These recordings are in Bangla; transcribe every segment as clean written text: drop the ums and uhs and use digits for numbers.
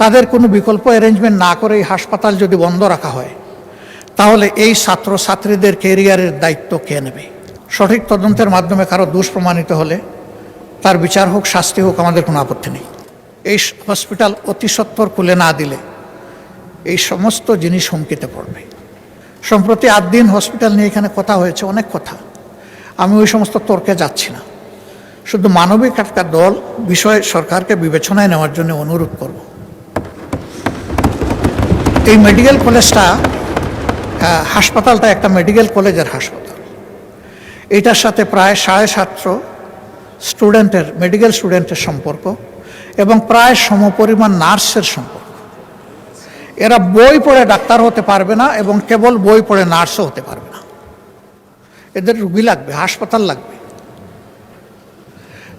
তাদের কোনো বিকল্প অ্যারেঞ্জমেন্ট না করে এই হাসপাতাল যদি বন্ধ রাখা হয় তাহলে এই ছাত্রছাত্রীদের ক্যারিয়ারের দায়িত্ব কে নেবে? সঠিক তদন্তের মাধ্যমে কারো দোষ প্রমাণিত হলে তার বিচার হোক, শাস্তি হোক, আমাদের কোনো আপত্তি নেই। এই হসপিটাল অতি সত্বর খুলে না দিলে এই সমস্ত জিনিস হুমকিতে পড়বে। সম্প্রতি 8 দিন হসপিটাল নিয়ে এখানে কথা হয়েছে, অনেক কথা। আমি ওই সমস্ত তর্কে যাচ্ছি না, শুধু মানবিক একটা দল বিষয় সরকারকে বিবেচনায় নেওয়ার জন্য অনুরোধ করব। এই মেডিকেল কলেজটা, হাসপাতালটা একটা মেডিকেল কলেজের হাসপাতাল। এটার সাথে প্রায় 750 স্টুডেন্টের, মেডিকেল স্টুডেন্টের সম্পর্ক এবং প্রায় সমপরিমাণ নার্সের সম্পর্ক। এরা বই পড়ে ডাক্তার হতে পারবে না এবং কেবল বই পড়ে নার্সও হতে পারবে না। এদের রুগী লাগবে, হাসপাতাল লাগবে।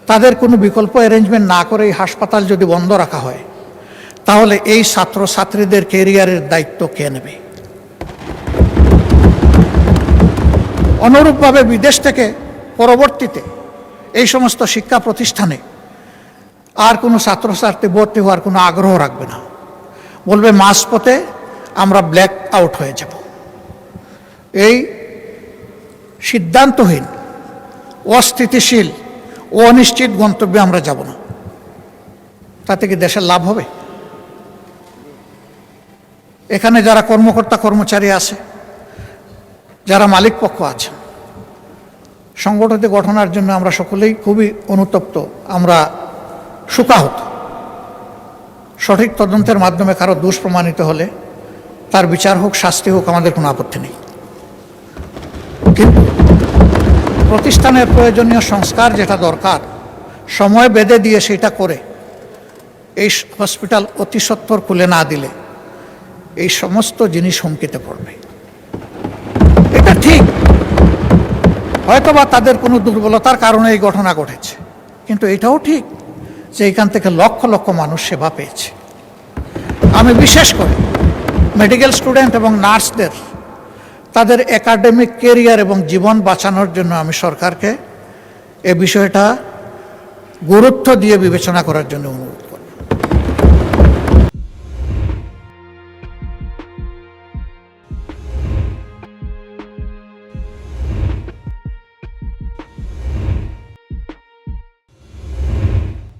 তাদের কোনো বিকল্প অ্যারেঞ্জমেন্ট না করে এই হাসপাতাল যদি বন্ধ রাখা হয় তাহলে এই ছাত্রছাত্রীদের ক্যারিয়ারের দায়িত্ব কে নেবে? অনুরূপভাবে বিদেশ থেকে পরবর্তীতে এই সমস্ত শিক্ষা প্রতিষ্ঠানে আর কোনো ছাত্রছাত্রী ভর্তি হওয়ার কোনো আগ্রহ রাখবে না, বলবে মাঝপথে আমরা ব্ল্যাক আউট হয়ে যাব। এই সিদ্ধান্তহীন, অস্থিতিশীল ও অনিশ্চিত গন্তব্যে আমরা যাব না। তাতে কি দেশের লাভ হবে? এখানে যারা কর্মকর্তা কর্মচারী আছে, যারা মালিক পক্ষ আছে, সংগঠিত গঠনের জন্য আমরা সকলেই খুবই অনুতপ্ত, আমরা শোকাহত। সঠিক তদন্তের মাধ্যমে কারো দোষ প্রমাণিত হলে তার বিচার হোক, শাস্তি হোক, আমাদের কোনো আপত্তি নেই। কিন্তু প্রতিষ্ঠানের প্রয়োজনীয় সংস্কার যেটা দরকার, সময় বেঁধে দিয়ে সেটা করে এই হসপিটাল অতি সত্বর খুলে না দিলে এই সমস্ত জিনিস হুমকিতে পড়বে। এটা ঠিক, হয়তোবা তাদের কোনো দুর্বলতার কারণে এই ঘটনা ঘটেছে, কিন্তু এটাও ঠিক যে এখান থেকে লক্ষ লক্ষ মানুষ সেবা পেয়েছে। আমি বিশেষ করে মেডিকেল স্টুডেন্ট এবং নার্সদের তাদের একাডেমিক ক্যারিয়ার এবং জীবন বাঁচানোর জন্য আমি সরকারকে এ বিষয়টা গুরুত্ব দিয়ে বিবেচনা করার জন্য অনুরোধ